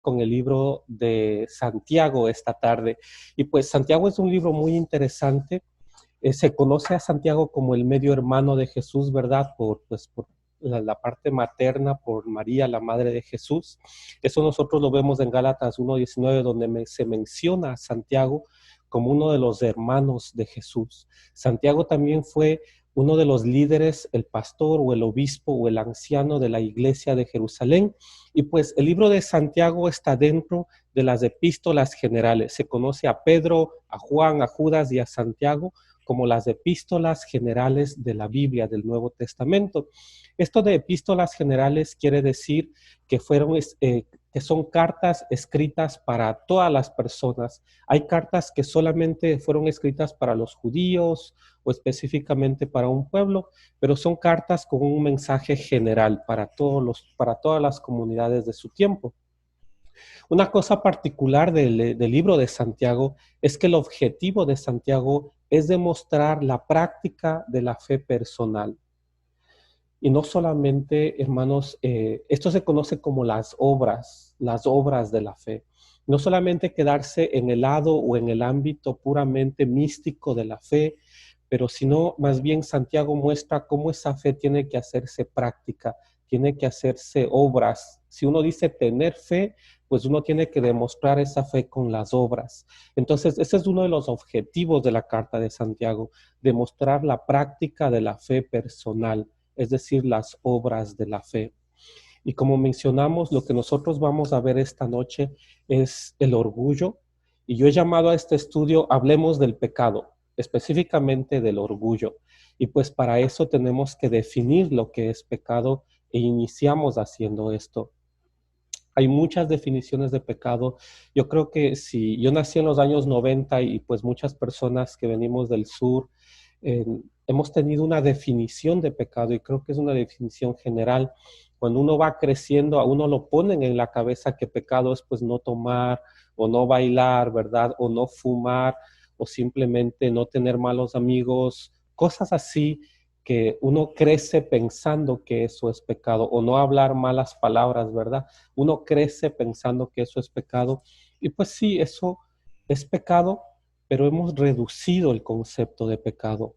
con el libro de Santiago esta tarde. Y pues Santiago es un libro muy interesante. Se conoce a Santiago como el medio hermano de Jesús, ¿verdad? Por la parte materna, por María, la madre de Jesús. Eso nosotros lo vemos en Gálatas 1:19, donde se menciona a Santiago como uno de los hermanos de Jesús. Santiago también fue uno de los líderes, el pastor o el obispo o el anciano de la iglesia de Jerusalén. Y pues el libro de Santiago está dentro de las epístolas generales. Se conoce a Pedro, a Juan, a Judas y a Santiago como las epístolas generales de la Biblia, del Nuevo Testamento. Esto de epístolas generales quiere decir que que son cartas escritas para todas las personas. Hay cartas que solamente fueron escritas para los judíos o específicamente para un pueblo, pero son cartas con un mensaje general para todas las comunidades de su tiempo. Una cosa particular del libro de Santiago es que el objetivo de Santiago es demostrar la práctica de la fe personal. Y no solamente, hermanos, esto se conoce como las obras de la fe. No solamente quedarse en el lado o en el ámbito puramente místico de la fe, pero sino más bien Santiago muestra cómo esa fe tiene que hacerse práctica, tiene que hacerse obras. Si uno dice tener fe, pues uno tiene que demostrar esa fe con las obras. Entonces, ese es uno de los objetivos de la carta de Santiago, demostrar la práctica de la fe personal, es decir, las obras de la fe. Y como mencionamos, lo que nosotros vamos a ver esta noche es el orgullo. Y yo he llamado a este estudio Hablemos del pecado, específicamente del orgullo. Y pues para eso tenemos que definir lo que es pecado e iniciamos haciendo esto. Hay muchas definiciones de pecado. Yo creo que si yo nací en los años 90 y pues muchas personas que venimos del sur, eh, hemos tenido una definición de pecado y creo que es una definición general. Cuando uno va creciendo, a uno lo ponen en la cabeza que pecado es pues no tomar o no bailar, ¿verdad? O no fumar o simplemente no tener malos amigos, cosas así que uno crece pensando que eso es pecado o no hablar malas palabras, ¿verdad? Uno crece pensando que eso es pecado y pues sí, eso es pecado, pero hemos reducido el concepto de pecado.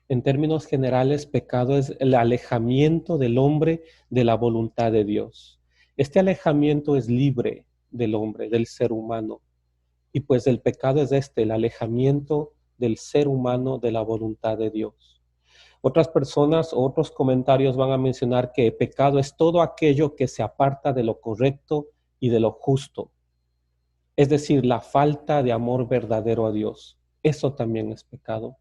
En términos generales, pecado es el alejamiento del hombre de la voluntad de Dios. Este alejamiento es libre del hombre, del ser humano. Y pues el pecado es el alejamiento del ser humano de la voluntad de Dios. Otras personas o otros comentarios van a mencionar que pecado es todo aquello que se aparta de lo correcto y de lo justo. Es decir, la falta de amor verdadero a Dios. Eso también es pecado.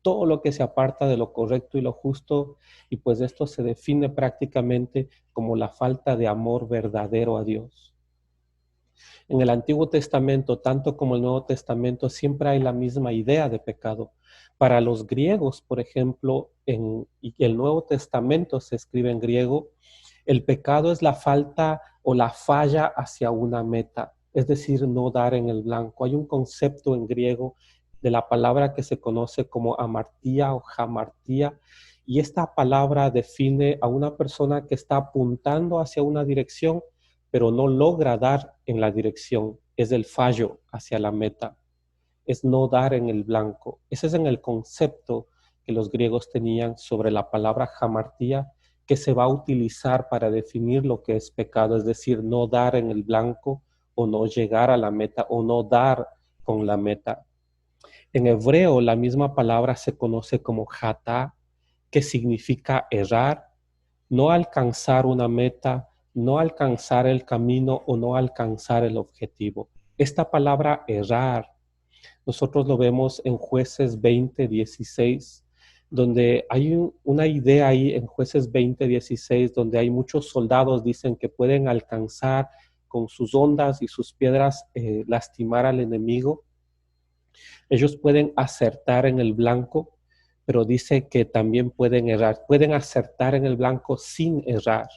Todo lo que se aparta de lo correcto y lo justo, y pues esto se define prácticamente como la falta de amor verdadero a Dios. En el Antiguo Testamento, tanto como el Nuevo Testamento, siempre hay la misma idea de pecado. Para los griegos, por ejemplo, y el Nuevo Testamento se escribe en griego, el pecado es la falta o la falla hacia una meta, es decir, no dar en el blanco. Hay un concepto en griego de la palabra que se conoce como amartía o jamartía, y esta palabra define a una persona que está apuntando hacia una dirección, pero no logra dar en la dirección. Es el fallo hacia la meta, es no dar en el blanco. Ese es en el concepto que los griegos tenían sobre la palabra jamartía, que se va a utilizar para definir lo que es pecado, es decir, no dar en el blanco o no llegar a la meta o no dar con la meta. En hebreo, la misma palabra se conoce como jatá, que significa errar, no alcanzar una meta, no alcanzar el camino o no alcanzar el objetivo. Esta palabra errar, nosotros lo vemos en Jueces 20:16, donde hay una idea ahí en Jueces 20:16, donde hay muchos soldados dicen que pueden alcanzar con sus ondas y sus piedras lastimar al enemigo. Ellos pueden acertar en el blanco, pero dice que también pueden errar. Pueden acertar en el blanco sin errar.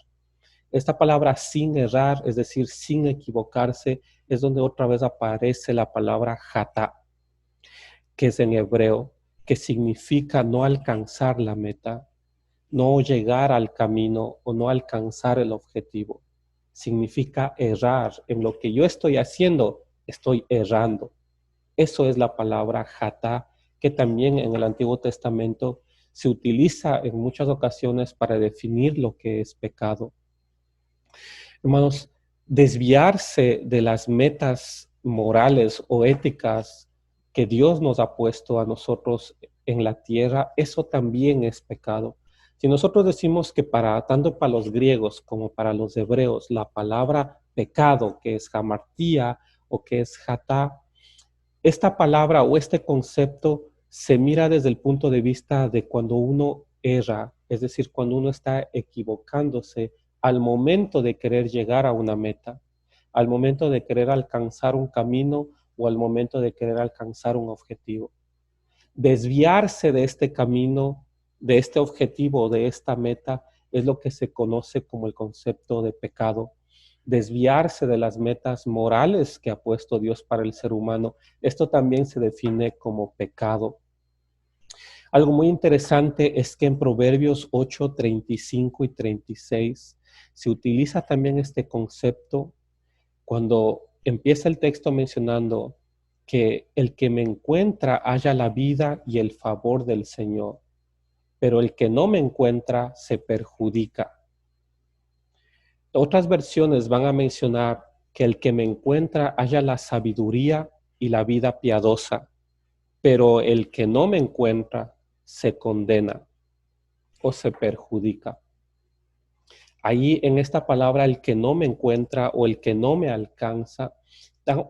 Esta palabra sin errar, es decir, sin equivocarse, es donde otra vez aparece la palabra jatá, que es en hebreo, que significa no alcanzar la meta, no llegar al camino o no alcanzar el objetivo. significa errar. En lo que yo estoy haciendo, estoy errando. Eso es la palabra jatá, que también en el Antiguo Testamento se utiliza en muchas ocasiones para definir lo que es pecado. Hermanos, desviarse de las metas morales o éticas que Dios nos ha puesto a nosotros en la tierra, eso también es pecado. Si nosotros decimos que tanto para los griegos como para los hebreos, la palabra pecado, que es hamartía o que es jatá, esta palabra o este concepto se mira desde el punto de vista de cuando uno erra, es decir, cuando uno está equivocándose al momento de querer llegar a una meta, al momento de querer alcanzar un camino o al momento de querer alcanzar un objetivo. Desviarse de este camino, de este objetivo, de esta meta, es lo que se conoce como el concepto de pecado. Desviarse de las metas morales que ha puesto Dios para el ser humano, esto también se define como pecado. Algo muy interesante es que en Proverbios 8, 35 y 36 se utiliza también este concepto cuando empieza el texto mencionando que el que me encuentra halla la vida y el favor del Señor, pero el que no me encuentra se perjudica. Otras versiones van a mencionar que el que me encuentra halla la sabiduría y la vida piadosa, pero el que no me encuentra se condena o se perjudica. Ahí en esta palabra, el que no me encuentra o el que no me alcanza,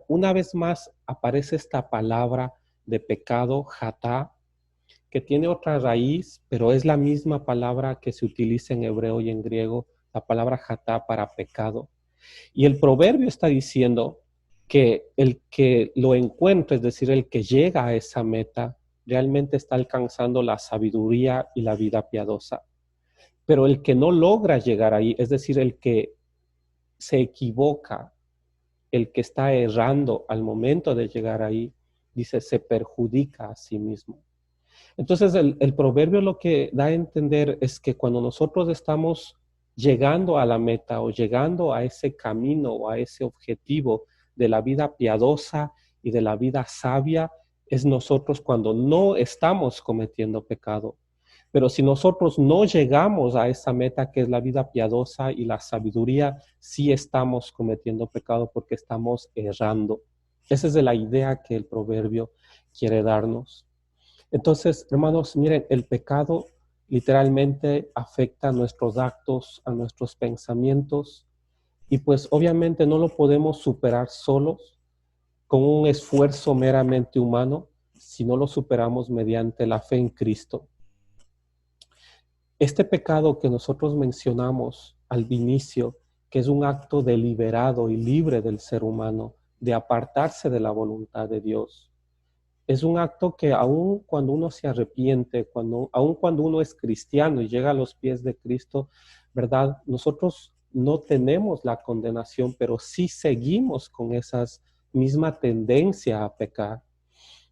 una vez más aparece esta palabra de pecado, jatá, que tiene otra raíz, pero es la misma palabra que se utiliza en hebreo y en griego, la palabra jatá para pecado. Y el proverbio está diciendo que el que lo encuentra, es decir, el que llega a esa meta, realmente está alcanzando la sabiduría y la vida piadosa. Pero el que no logra llegar ahí, es decir, el que se equivoca, el que está errando al momento de llegar ahí, dice, se perjudica a sí mismo. Entonces, el proverbio lo que da a entender es que cuando nosotros estamos llegando a la meta o llegando a ese camino o a ese objetivo de la vida piadosa y de la vida sabia, es nosotros cuando no estamos cometiendo pecado. Pero si nosotros no llegamos a esa meta que es la vida piadosa y la sabiduría, sí estamos cometiendo pecado porque estamos errando. Esa es la idea que el proverbio quiere darnos. Entonces, hermanos, miren, el pecado literalmente afecta a nuestros actos, a nuestros pensamientos, y pues obviamente no lo podemos superar solos con un esfuerzo meramente humano, si no lo superamos mediante la fe en Cristo. Este pecado que nosotros mencionamos al inicio, que es un acto deliberado y libre del ser humano de apartarse de la voluntad de Dios, es un acto que aun cuando uno se arrepiente, aun cuando uno es cristiano y llega a los pies de Cristo, ¿verdad? Nosotros no tenemos la condenación, pero sí seguimos con esa misma tendencia a pecar.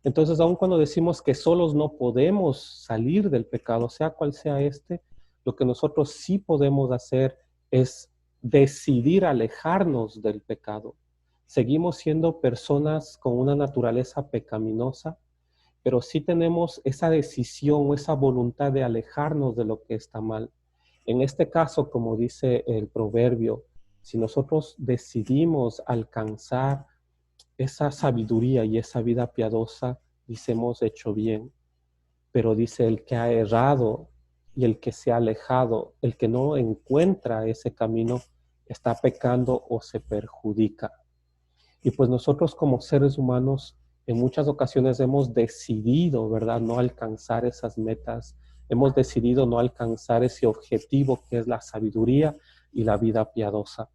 Entonces, aun cuando decimos que solos no podemos salir del pecado, sea cual sea este, lo que nosotros sí podemos hacer es decidir alejarnos del pecado. Seguimos siendo personas con una naturaleza pecaminosa, pero sí tenemos esa decisión o esa voluntad de alejarnos de lo que está mal. En este caso, como dice el proverbio, si nosotros decidimos alcanzar esa sabiduría y esa vida piadosa, dice, hemos hecho bien. Pero dice, el que ha errado y el que se ha alejado, el que no encuentra ese camino, está pecando o se perjudica. Y pues nosotros como seres humanos en muchas ocasiones hemos decidido, ¿verdad?, no alcanzar esas metas, hemos decidido no alcanzar ese objetivo que es la sabiduría y la vida piadosa.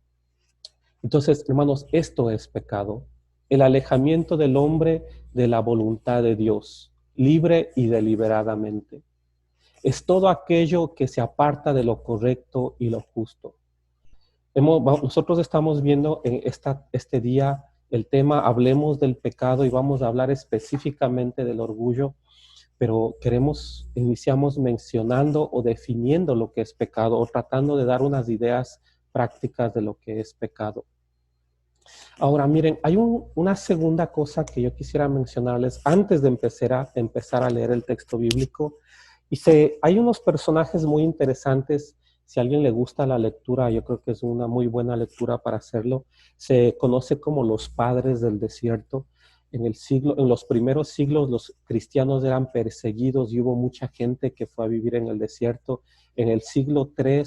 Entonces, hermanos, esto es pecado, el alejamiento del hombre de la voluntad de Dios, libre y deliberadamente. Es todo aquello que se aparta de lo correcto y lo justo. Nosotros estamos viendo en este día el tema, hablemos del pecado y vamos a hablar específicamente del orgullo, pero iniciamos mencionando o definiendo lo que es pecado o tratando de dar unas ideas prácticas de lo que es pecado. Ahora, miren, hay una segunda cosa que yo quisiera mencionarles antes de empezar a leer el texto bíblico. Hay unos personajes muy interesantes. Si a alguien le gusta la lectura, yo creo que es una muy buena lectura para hacerlo. Se conoce como los padres del desierto. En los primeros siglos, los cristianos eran perseguidos y hubo mucha gente que fue a vivir en el desierto. En el siglo III,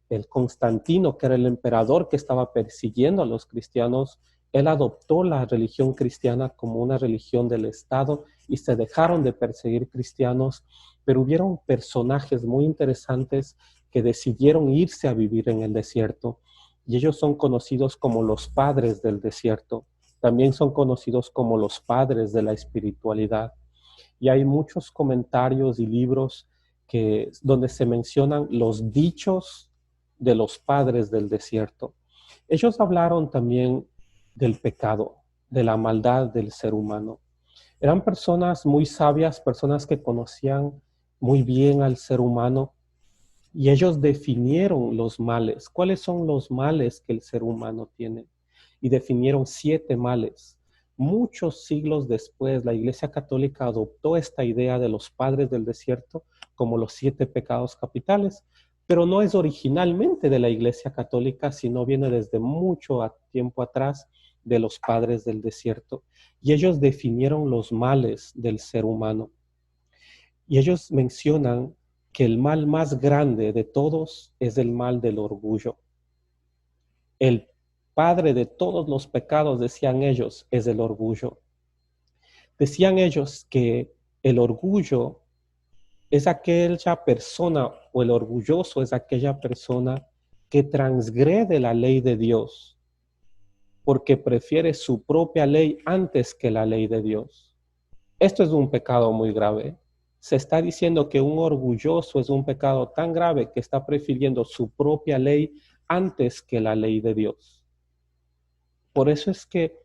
el Constantino, que era el emperador que estaba persiguiendo a los cristianos, él adoptó la religión cristiana como una religión del Estado y se dejaron de perseguir cristianos, pero hubieron personajes muy interesantes que decidieron irse a vivir en el desierto y ellos son conocidos como los padres del desierto. También son conocidos como los padres de la espiritualidad. Y hay muchos comentarios y libros donde se mencionan los dichos de los padres del desierto. Ellos hablaron también del pecado, de la maldad del ser humano. Eran personas muy sabias, personas que conocían muy bien al ser humano y ellos definieron los males. ¿Cuáles son los males que el ser humano tiene? Y definieron 7 males. Muchos siglos después, la Iglesia Católica adoptó esta idea de los padres del desierto como los 7 pecados capitales, pero no es originalmente de la Iglesia Católica, sino viene desde mucho tiempo atrás de los padres del desierto. Y ellos definieron los males del ser humano. Y ellos mencionan que el mal más grande de todos es el mal del orgullo. El padre de todos los pecados, decían ellos, es el orgullo. Decían ellos que el orgullo es aquella persona, o el orgulloso es aquella persona que transgrede la ley de Dios, porque prefiere su propia ley antes que la ley de Dios. Esto es un pecado muy grave. Se está diciendo que un orgulloso es un pecado tan grave que está prefiriendo su propia ley antes que la ley de Dios. Por eso es que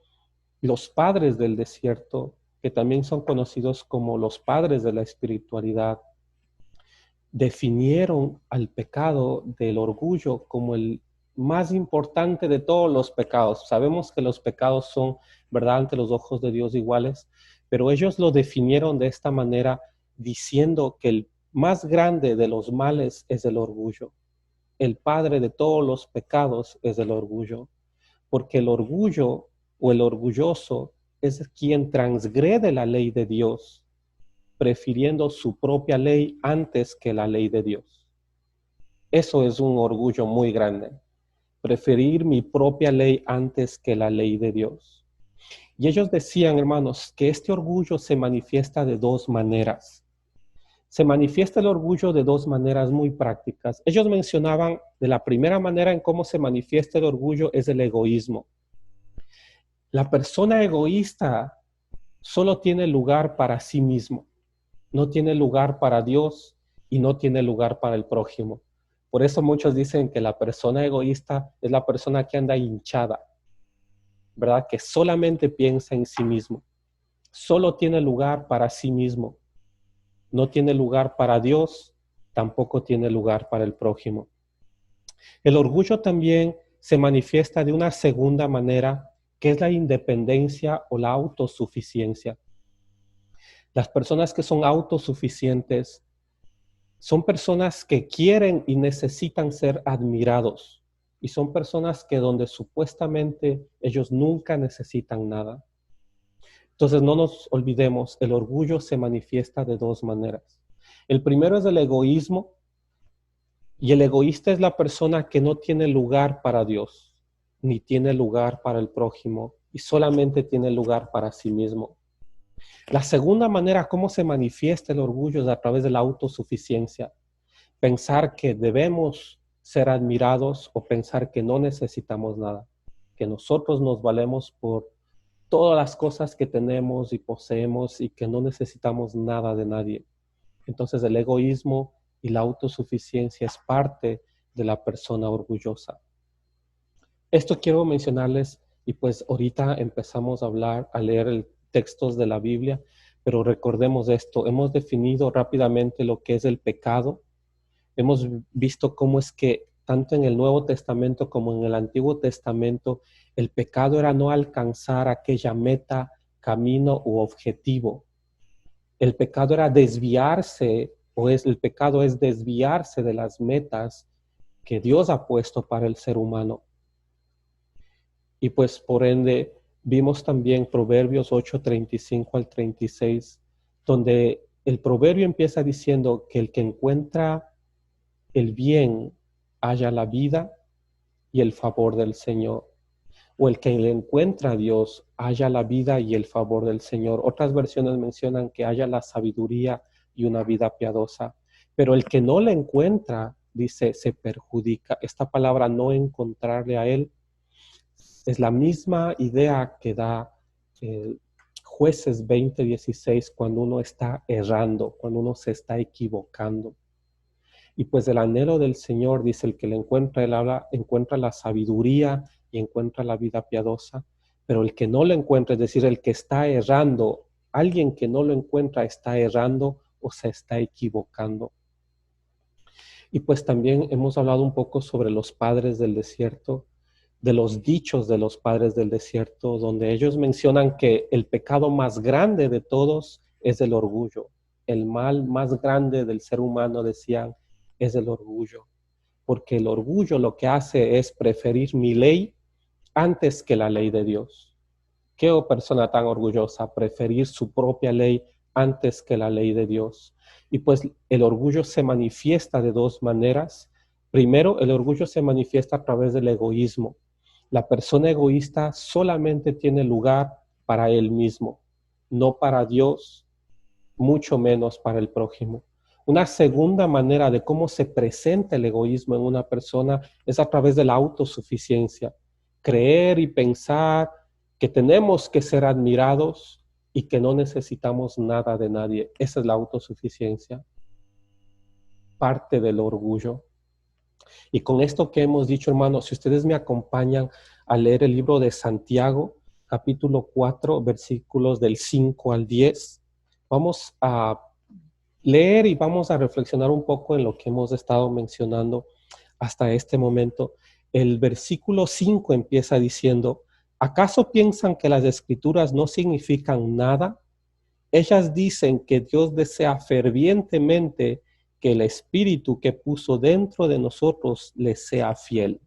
los padres del desierto, que también son conocidos como los padres de la espiritualidad, definieron al pecado del orgullo como el más importante de todos los pecados. Sabemos que los pecados son, ¿verdad?, ante los ojos de Dios iguales, pero ellos lo definieron de esta manera, diciendo que el más grande de los males es el orgullo. El padre de todos los pecados es el orgullo, porque el orgullo o el orgulloso es quien transgrede la ley de Dios, prefiriendo su propia ley antes que la ley de Dios. Eso es un orgullo muy grande, preferir mi propia ley antes que la ley de Dios. Y ellos decían, hermanos, que este orgullo se manifiesta de 2 maneras. Se manifiesta el orgullo de 2 maneras muy prácticas. Ellos mencionaban de la primera manera en cómo se manifiesta el orgullo es el egoísmo. La persona egoísta solo tiene lugar para sí mismo. No tiene lugar para Dios y no tiene lugar para el prójimo. Por eso muchos dicen que la persona egoísta es la persona que anda hinchada, ¿verdad? Que solamente piensa en sí mismo. Solo tiene lugar para sí mismo. No tiene lugar para Dios, tampoco tiene lugar para el prójimo. El orgullo también se manifiesta de una segunda manera, que es la independencia o la autosuficiencia. Las personas que son autosuficientes son personas que quieren y necesitan ser admirados. Y son personas que donde supuestamente ellos nunca necesitan nada. Entonces no nos olvidemos, el orgullo se manifiesta de 2 maneras. El primero es el egoísmo. Y el egoísta es la persona que no tiene lugar para Dios, ni tiene lugar para el prójimo, y solamente tiene lugar para sí mismo. La segunda manera, cómo se manifiesta el orgullo, es a través de la autosuficiencia. Pensar que debemos ser admirados o pensar que no necesitamos nada, que nosotros nos valemos por todas las cosas que tenemos y poseemos y que no necesitamos nada de nadie. Entonces el egoísmo y la autosuficiencia es parte de la persona orgullosa. Esto quiero mencionarles y pues ahorita empezamos a leer textos de la Biblia, pero recordemos esto, hemos definido rápidamente lo que es el pecado, hemos visto cómo es que tanto en el Nuevo Testamento como en el Antiguo Testamento, el pecado era no alcanzar aquella meta, camino u objetivo. El pecado era desviarse, el pecado es desviarse de las metas que Dios ha puesto para el ser humano. Y pues por ende vimos también Proverbios 8:35 al 36, donde el proverbio empieza diciendo que el que encuentra el bien halla la vida y el favor del Señor. O el que le encuentra a Dios halla la vida y el favor del Señor. Otras versiones mencionan que haya la sabiduría y una vida piadosa. Pero el que no le encuentra, dice, se perjudica. Esta palabra no encontrarle a él es la misma idea que da Jueces 20:16 cuando uno está errando, cuando uno se está equivocando. Y pues el anhelo del Señor, dice, el que le encuentra, él encuentra la sabiduría y encuentra la vida piadosa, pero el que no lo encuentra, es decir, el que está errando, alguien que no lo encuentra está errando o se está equivocando. Y pues también hemos hablado un poco sobre los padres del desierto, de los dichos de los padres del desierto, donde ellos mencionan que el pecado más grande de todos es el orgullo. El mal más grande del ser humano, decían, es el orgullo. Porque el orgullo lo que hace es preferir mi ley antes que la ley de Dios. ¿Qué persona tan orgullosa? Preferir su propia ley antes que la ley de Dios. Y pues el orgullo se manifiesta de dos maneras. Primero, el orgullo se manifiesta a través del egoísmo. La persona egoísta solamente tiene lugar para él mismo, no para Dios, mucho menos para el prójimo. Una segunda manera de cómo se presenta el egoísmo en una persona es a través de la autosuficiencia. Creer y pensar que tenemos que ser admirados y que no necesitamos nada de nadie. Esa es la autosuficiencia, parte del orgullo. Y con esto que hemos dicho, hermanos, si ustedes me acompañan a leer el libro de Santiago, capítulo 4, versículos del 5 al 10, vamos a leer y vamos a reflexionar un poco en lo que hemos estado mencionando hasta este momento. El versículo 5 empieza diciendo: ¿acaso piensan que las escrituras no significan nada? Ellas dicen que Dios desea fervientemente que el Espíritu que puso dentro de nosotros les sea fiel.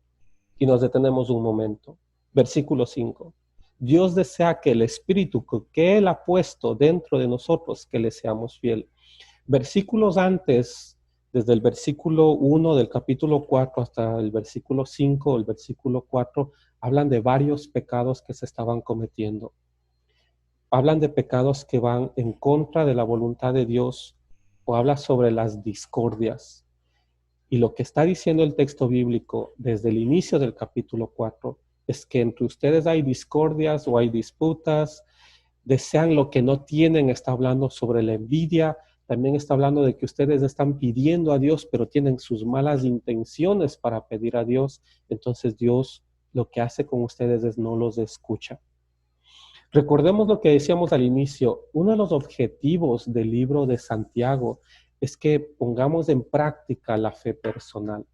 Y nos detenemos un momento. Versículo 5. Dios desea que el Espíritu que Él ha puesto dentro de nosotros, que le seamos fiel. Versículos antes, desde el versículo 1 del capítulo 4 hasta el versículo 5, el versículo 4, hablan de varios pecados que se estaban cometiendo. Hablan de pecados que van en contra de la voluntad de Dios, o habla sobre las discordias. Y lo que está diciendo el texto bíblico desde el inicio del capítulo 4 es que entre ustedes hay discordias o hay disputas, desean lo que no tienen. Está hablando sobre la envidia, también está hablando de que ustedes están pidiendo a Dios, pero tienen sus malas intenciones para pedir a Dios. Entonces Dios lo que hace con ustedes es no los escucha. Recordemos lo que decíamos al inicio. Uno de los objetivos del libro de Santiago es que pongamos en práctica la fe personal.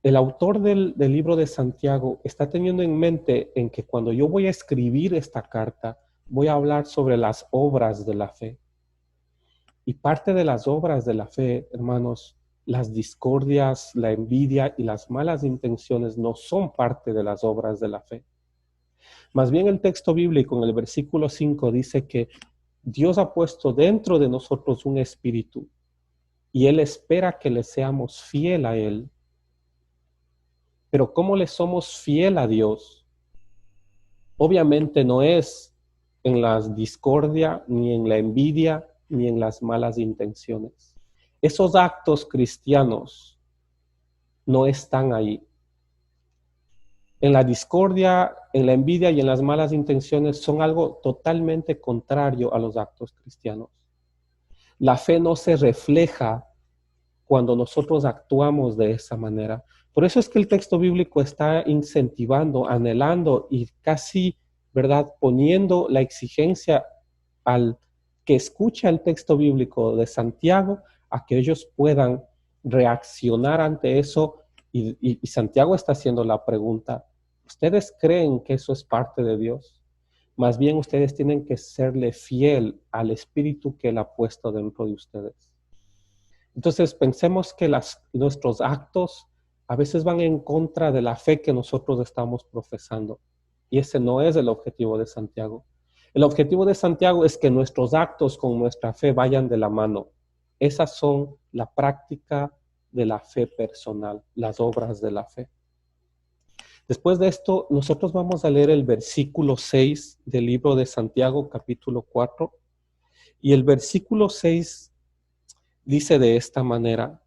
El autor del libro de Santiago está teniendo en mente en que cuando yo voy a escribir esta carta, voy a hablar sobre las obras de la fe. Y parte de las obras de la fe, hermanos, las discordias, la envidia y las malas intenciones no son parte de las obras de la fe. Más bien el texto bíblico en el versículo 5 dice que Dios ha puesto dentro de nosotros un espíritu y Él espera que le seamos fiel a Él. Pero ¿cómo le somos fiel a Dios? Obviamente no es en la discordia, ni en la envidia, ni en las malas intenciones. Esos actos cristianos no están ahí. En la discordia, en la envidia y en las malas intenciones son algo totalmente contrario a los actos cristianos. La fe no se refleja cuando nosotros actuamos de esa manera. Por eso es que el texto bíblico está incentivando, anhelando y casi, ¿verdad?, poniendo la exigencia al que escucha el texto bíblico de Santiago a que ellos puedan reaccionar ante eso y Santiago está haciendo la pregunta, ¿ustedes creen que eso es parte de Dios? Más bien ustedes tienen que serle fiel al espíritu que Él ha puesto dentro de ustedes. Entonces pensemos que nuestros actos a veces van en contra de la fe que nosotros estamos profesando. Y ese no es el objetivo de Santiago. El objetivo de Santiago es que nuestros actos con nuestra fe vayan de la mano. Esas son la práctica de la fe personal, las obras de la fe. Después de esto, nosotros vamos a leer el versículo 6 del libro de Santiago, capítulo 4. Y el versículo 6 dice de esta manera: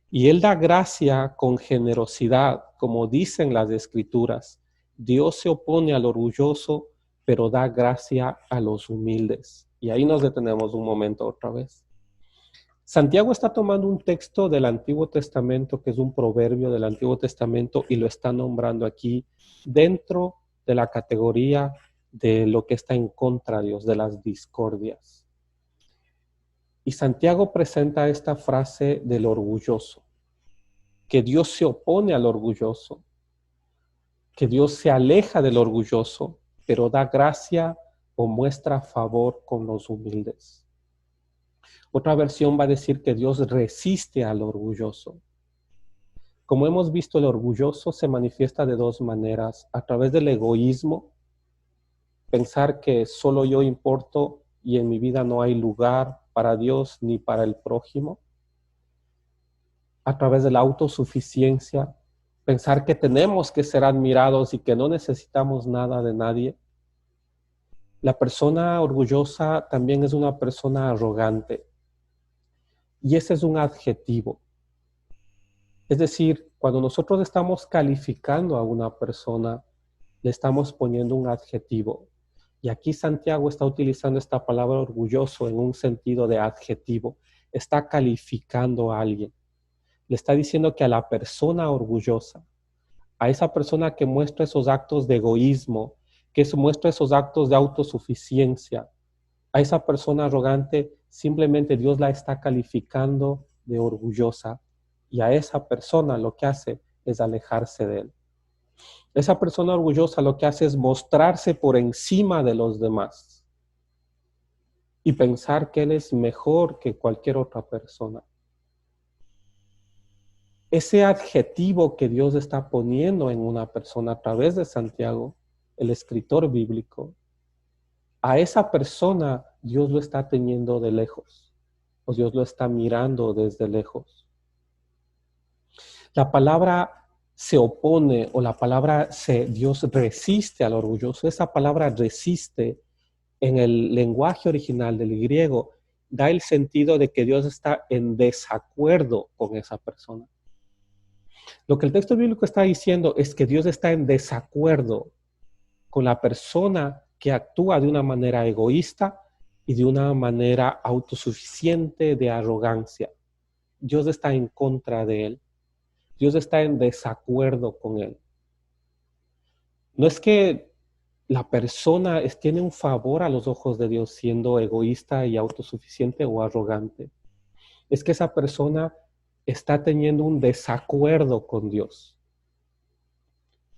y Él da gracia con generosidad, como dicen las Escrituras. Dios se opone al orgulloso, pero da gracia a los humildes. Y ahí nos detenemos un momento otra vez. Santiago está tomando un texto del Antiguo Testamento, que es un proverbio del Antiguo Testamento, y lo está nombrando aquí dentro de la categoría de lo que está en contra de Dios, de las discordias. Y Santiago presenta esta frase del orgulloso, que Dios se opone al orgulloso, que Dios se aleja del orgulloso, pero da gracia o muestra favor con los humildes. Otra versión va a decir que Dios resiste al orgulloso. Como hemos visto, el orgulloso se manifiesta de dos maneras: a través del egoísmo, pensar que solo yo importo y en mi vida no hay lugar para Dios ni para el prójimo; a través de la autosuficiencia, pensar que tenemos que ser admirados y que no necesitamos nada de nadie. La persona orgullosa también es una persona arrogante. Y ese es un adjetivo. Es decir, cuando nosotros estamos calificando a una persona, le estamos poniendo un adjetivo. Y aquí Santiago está utilizando esta palabra orgulloso en un sentido de adjetivo. Está calificando a alguien. Le está diciendo que a la persona orgullosa, a esa persona que muestra esos actos de egoísmo, que muestra esos actos de autosuficiencia, a esa persona arrogante, simplemente Dios la está calificando de orgullosa, y a esa persona lo que hace es alejarse de él. Esa persona orgullosa lo que hace es mostrarse por encima de los demás y pensar que él es mejor que cualquier otra persona. Ese adjetivo que Dios está poniendo en una persona a través de Santiago, el escritor bíblico, a esa persona Dios lo está teniendo de lejos, o Dios lo está mirando desde lejos. La palabra se opone, o la palabra Dios resiste al orgulloso. Esa palabra resiste en el lenguaje original del griego da el sentido de que Dios está en desacuerdo con esa persona. Lo que el texto bíblico está diciendo es que Dios está en desacuerdo con la persona que actúa de una manera egoísta y de una manera autosuficiente, de arrogancia. Dios está en contra de él. Dios está en desacuerdo con él. No es que la persona tiene un favor a los ojos de Dios siendo egoísta y autosuficiente o arrogante. Es que esa persona está teniendo un desacuerdo con Dios.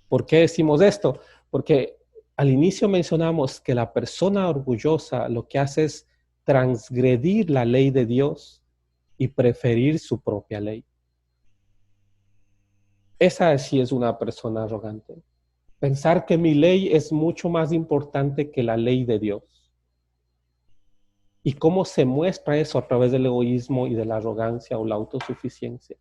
¿Por qué decimos esto? Porque al inicio mencionamos que la persona orgullosa lo que hace es transgredir la ley de Dios y preferir su propia ley. Esa sí es una persona arrogante. Pensar que mi ley es mucho más importante que la ley de Dios. ¿Y cómo se muestra eso? A través del egoísmo y de la arrogancia o la autosuficiencia.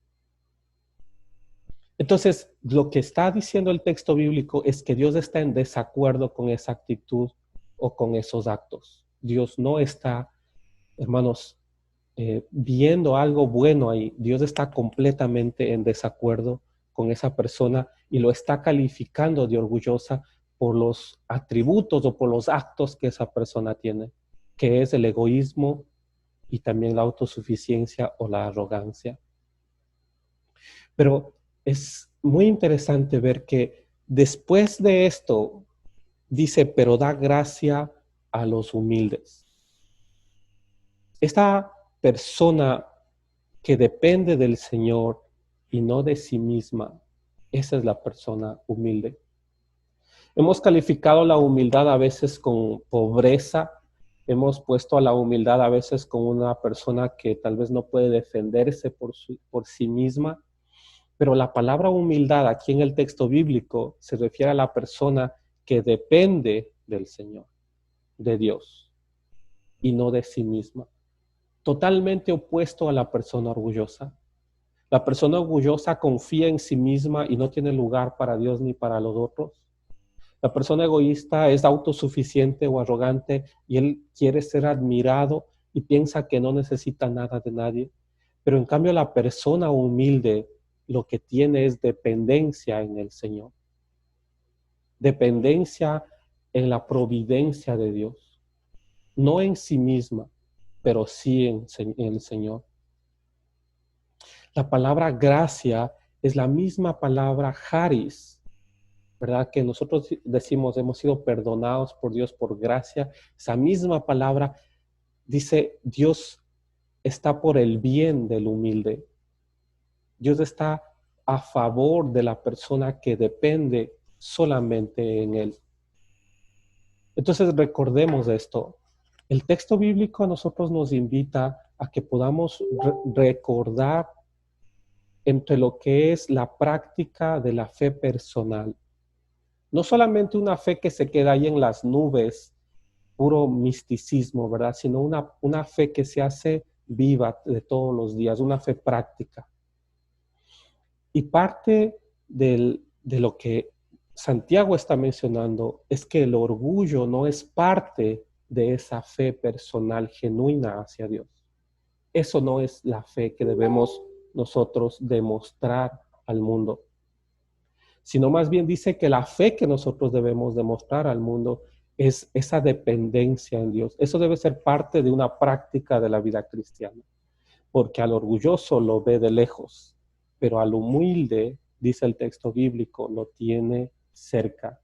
Entonces, lo que está diciendo el texto bíblico es que Dios está en desacuerdo con esa actitud o con esos actos. Dios no está, hermanos, viendo algo bueno ahí. Dios está completamente en desacuerdo con esa persona y lo está calificando de orgullosa por los atributos o por los actos que esa persona tiene, que es el egoísmo y también la autosuficiencia o la arrogancia. Pero es muy interesante ver que después de esto dice, pero da gracia a los humildes. Esta persona que depende del Señor y no de sí misma, esa es la persona humilde. Hemos calificado la humildad a veces con pobreza, hemos puesto a la humildad a veces como una persona que tal vez no puede defenderse por sí misma, pero la palabra humildad aquí en el texto bíblico se refiere a la persona que depende del Señor, de Dios, y no de sí misma. Totalmente opuesto a la persona orgullosa. La persona orgullosa confía en sí misma y no tiene lugar para Dios ni para los otros. La persona egoísta es autosuficiente o arrogante y él quiere ser admirado y piensa que no necesita nada de nadie. Pero en cambio la persona humilde lo que tiene es dependencia en el Señor. Dependencia en la providencia de Dios. No en sí misma, pero sí en el Señor. La palabra gracia es la misma palabra charis, ¿verdad? Que nosotros decimos hemos sido perdonados por Dios por gracia. Esa misma palabra dice Dios está por el bien del humilde. Dios está a favor de la persona que depende solamente en Él. Entonces recordemos esto. El texto bíblico a nosotros nos invita a que podamos recordar entre lo que es la práctica de la fe personal. No solamente una fe que se queda ahí en las nubes, puro misticismo, ¿verdad? Sino una fe que se hace viva de todos los días, una fe práctica. Y parte de lo que Santiago está mencionando es que el orgullo no es parte de esa fe personal genuina hacia Dios. Eso no es la fe que debemos nosotros demostrar al mundo, sino más bien dice que la fe que nosotros debemos demostrar al mundo es esa dependencia en Dios. Eso debe ser parte de una práctica de la vida cristiana, porque al orgulloso lo ve de lejos, pero al humilde, dice el texto bíblico, lo tiene cerca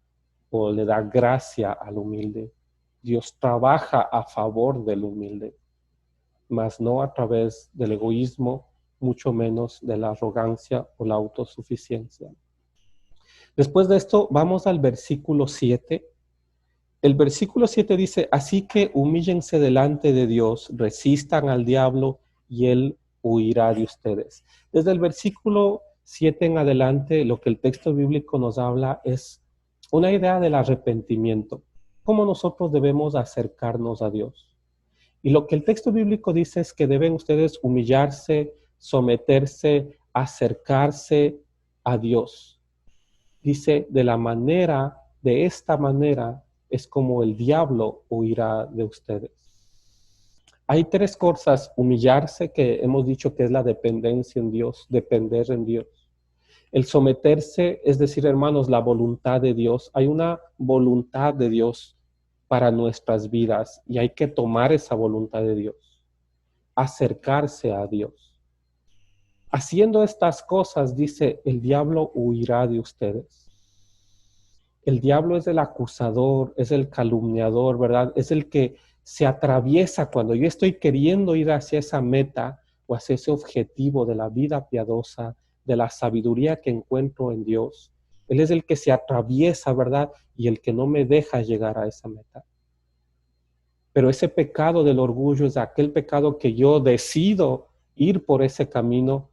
o le da gracia al humilde. Dios trabaja a favor del humilde, mas no a través del egoísmo, mucho menos de la arrogancia o la autosuficiencia. Después de esto, vamos al versículo 7. El versículo 7 dice, así que humíllense delante de Dios, resistan al diablo y él huirá de ustedes. Desde el versículo 7 en adelante, lo que el texto bíblico nos habla es una idea del arrepentimiento, cómo nosotros debemos acercarnos a Dios. Y lo que el texto bíblico dice es que deben ustedes humillarse, someterse, acercarse a Dios. Dice, de esta manera es como el diablo huirá de ustedes. Hay tres cosas: humillarse, que hemos dicho que es la dependencia en Dios, depender en Dios. El someterse, es decir, hermanos, la voluntad de Dios. Hay una voluntad de Dios para nuestras vidas y hay que tomar esa voluntad de Dios, acercarse a Dios. Haciendo estas cosas, dice, el diablo huirá de ustedes. El diablo es el acusador, es el calumniador, ¿verdad? Es el que se atraviesa cuando yo estoy queriendo ir hacia esa meta o hacia ese objetivo de la vida piadosa, de la sabiduría que encuentro en Dios. Él es el que se atraviesa, ¿verdad? Y el que no me deja llegar a esa meta. Pero ese pecado del orgullo es aquel pecado que yo decido ir por ese camino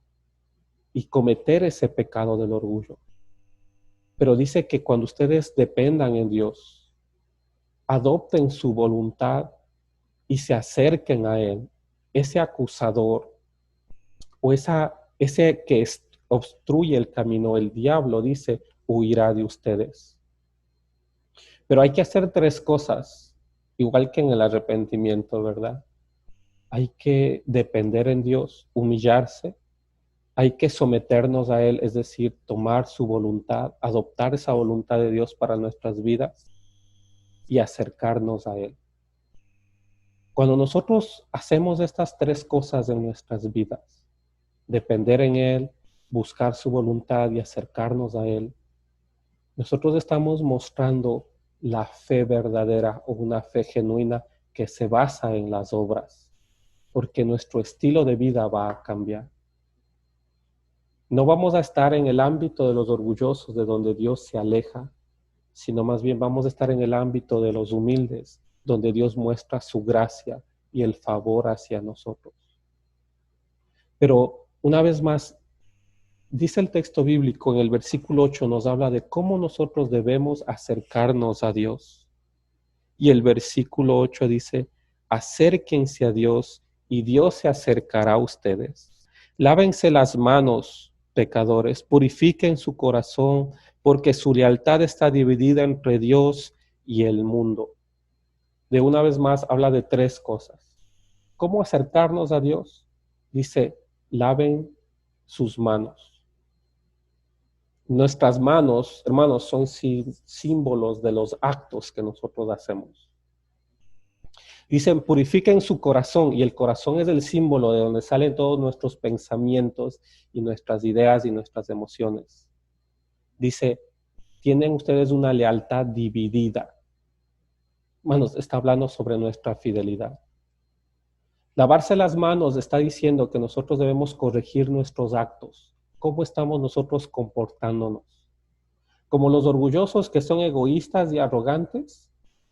y cometer ese pecado del orgullo. Pero dice que cuando ustedes dependan en Dios, adopten su voluntad y se acerquen a Él, ese acusador o ese que obstruye el camino, el diablo, dice, huirá de ustedes. Pero hay que hacer tres cosas, igual que en el arrepentimiento, ¿verdad? Hay que depender en Dios, humillarse. Hay que someternos a Él, es decir, tomar su voluntad, adoptar esa voluntad de Dios para nuestras vidas y acercarnos a Él. Cuando nosotros hacemos estas tres cosas en nuestras vidas, depender en Él, buscar su voluntad y acercarnos a Él, nosotros estamos mostrando la fe verdadera o una fe genuina que se basa en las obras, porque nuestro estilo de vida va a cambiar. No vamos a estar en el ámbito de los orgullosos, de donde Dios se aleja, sino más bien vamos a estar en el ámbito de los humildes, donde Dios muestra su gracia y el favor hacia nosotros. Pero una vez más, dice el texto bíblico en el versículo 8, nos habla de cómo nosotros debemos acercarnos a Dios. Y el versículo 8 dice, acérquense a Dios y Dios se acercará a ustedes. Lávense las manos, pecadores, purifiquen su corazón, porque su lealtad está dividida entre Dios y el mundo. De una vez más habla de tres cosas. ¿Cómo acercarnos a Dios? Dice, laven sus manos. Nuestras manos, hermanos, son símbolos de los actos que nosotros hacemos. Dicen, purifiquen su corazón, y el corazón es el símbolo de donde salen todos nuestros pensamientos y nuestras ideas y nuestras emociones. Dice, tienen ustedes una lealtad dividida. Hermanos, está hablando sobre nuestra fidelidad. Lavarse las manos está diciendo que nosotros debemos corregir nuestros actos. ¿Cómo estamos nosotros comportándonos? ¿Como los orgullosos que son egoístas y arrogantes?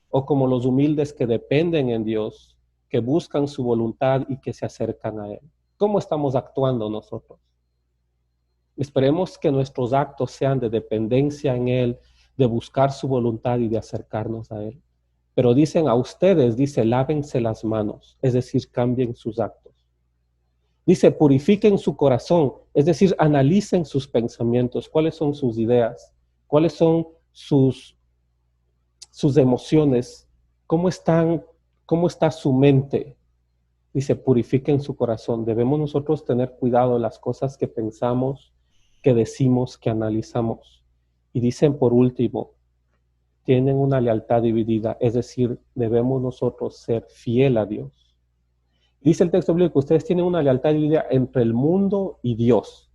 ¿O como los humildes que dependen en Dios, que buscan su voluntad y que se acercan a Él? ¿Cómo estamos actuando nosotros? Esperemos que nuestros actos sean de dependencia en Él, de buscar su voluntad y de acercarnos a Él. Pero dicen a ustedes, dice, lávense las manos, es decir, cambien sus actos. Dice, purifiquen su corazón, es decir, analicen sus pensamientos, cuáles son sus ideas, cuáles son sus emociones, cómo está su mente. Dice, purifiquen su corazón. Debemos nosotros tener cuidado de las cosas que pensamos, que decimos, que analizamos. Y dicen por último, tienen una lealtad dividida, es decir, debemos nosotros ser fiel a Dios. Dice el texto bíblico que ustedes tienen una lealtad dividida entre el mundo y Dios,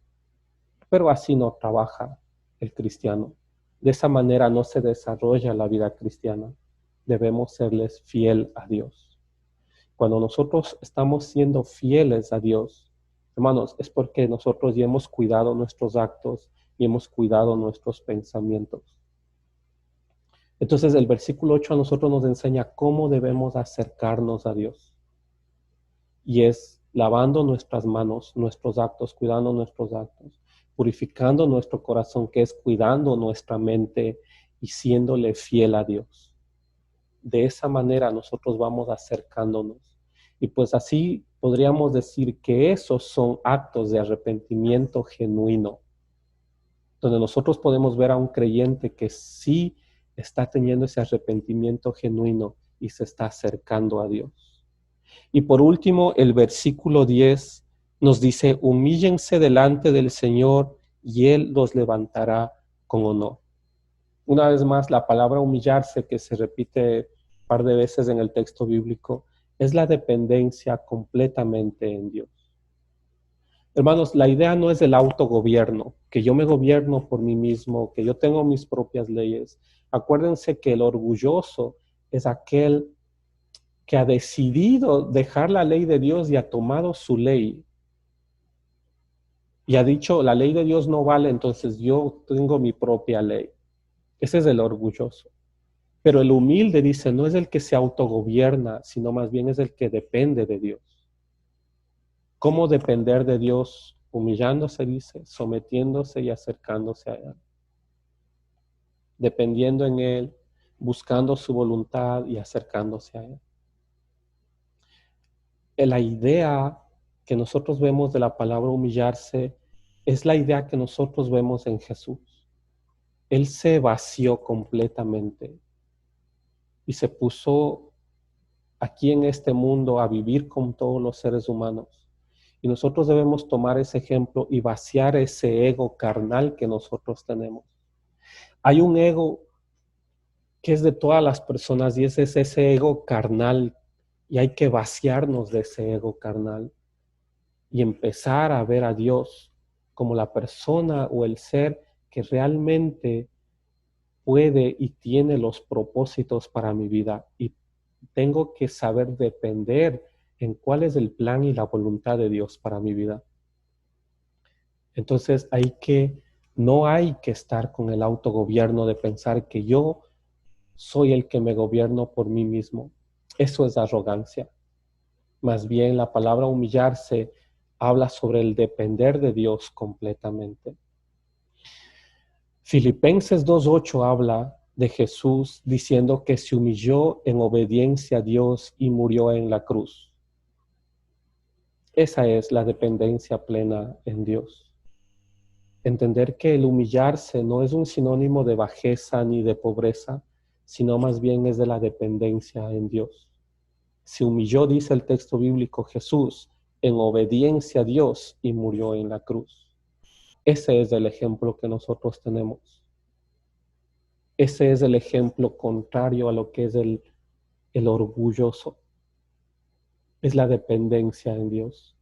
pero así no trabaja el cristiano. De esa manera no se desarrolla la vida cristiana. Debemos serles fiel a Dios. Cuando nosotros estamos siendo fieles a Dios, hermanos, es porque nosotros ya hemos cuidado nuestros actos y hemos cuidado nuestros pensamientos. Entonces el versículo 8 a nosotros nos enseña cómo debemos acercarnos a Dios. Y es lavando nuestras manos, nuestros actos, cuidando nuestros actos, purificando nuestro corazón, que es cuidando nuestra mente y siéndole fiel a Dios. De esa manera nosotros vamos acercándonos. Y pues así podríamos decir que esos son actos de arrepentimiento genuino, donde nosotros podemos ver a un creyente que sí está teniendo ese arrepentimiento genuino y se está acercando a Dios. Y por último, el versículo 10 nos dice, humíllense delante del Señor y Él los levantará con honor. Una vez más, la palabra humillarse, que se repite un par de veces en el texto bíblico, es la dependencia completamente en Dios. Hermanos, la idea no es el autogobierno, que yo me gobierno por mí mismo, que yo tengo mis propias leyes. Acuérdense que el orgulloso es aquel que ha decidido dejar la ley de Dios y ha tomado su ley y ha dicho, la ley de Dios no vale, entonces yo tengo mi propia ley. Ese es el orgulloso. Pero el humilde, dice, no es el que se autogobierna, sino más bien es el que depende de Dios. ¿Cómo depender de Dios? Humillándose, dice, sometiéndose y acercándose a Él. Dependiendo en Él, buscando su voluntad y acercándose a Él. La idea que nosotros vemos de la palabra humillarse es la idea que nosotros vemos en Jesús. Él se vació completamente y se puso aquí en este mundo a vivir con todos los seres humanos. Y nosotros debemos tomar ese ejemplo y vaciar ese ego carnal que nosotros tenemos. Hay un ego que es de todas las personas y ese es ese ego carnal, y hay que vaciarnos de ese ego carnal y empezar a ver a Dios como la persona o el ser que realmente puede y tiene los propósitos para mi vida, y tengo que saber depender en cuál es el plan y la voluntad de Dios para mi vida. Entonces no hay que estar con el autogobierno de pensar que yo soy el que me gobierno por mí mismo. Eso es arrogancia. Más bien la palabra humillarse habla sobre el depender de Dios completamente. Filipenses 2:8 habla de Jesús diciendo que se humilló en obediencia a Dios y murió en la cruz. Esa es la dependencia plena en Dios. Entender que el humillarse no es un sinónimo de bajeza ni de pobreza, sino más bien es de la dependencia en Dios. Se humilló, dice el texto bíblico, Jesús en obediencia a Dios y murió en la cruz. Ese es el ejemplo que nosotros tenemos. Ese es el ejemplo contrario a lo que es el orgulloso. Es la dependencia en Dios.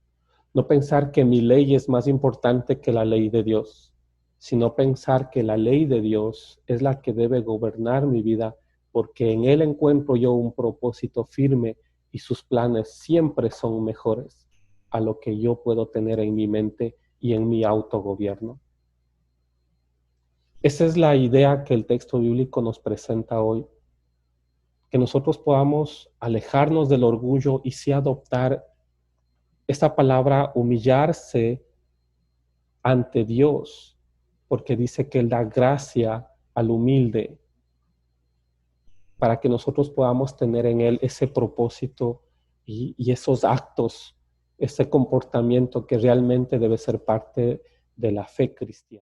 No pensar que mi ley es más importante que la ley de Dios, sino pensar que la ley de Dios es la que debe gobernar mi vida, porque en Él encuentro yo un propósito firme y sus planes siempre son mejores a lo que yo puedo tener en mi mente y en mi autogobierno. Esa es la idea que el texto bíblico nos presenta hoy, que nosotros podamos alejarnos del orgullo y sí adoptar esta palabra humillarse ante Dios, porque dice que Él da gracia al humilde, para que nosotros podamos tener en Él ese propósito y esos actos, ese comportamiento que realmente debe ser parte de la fe cristiana.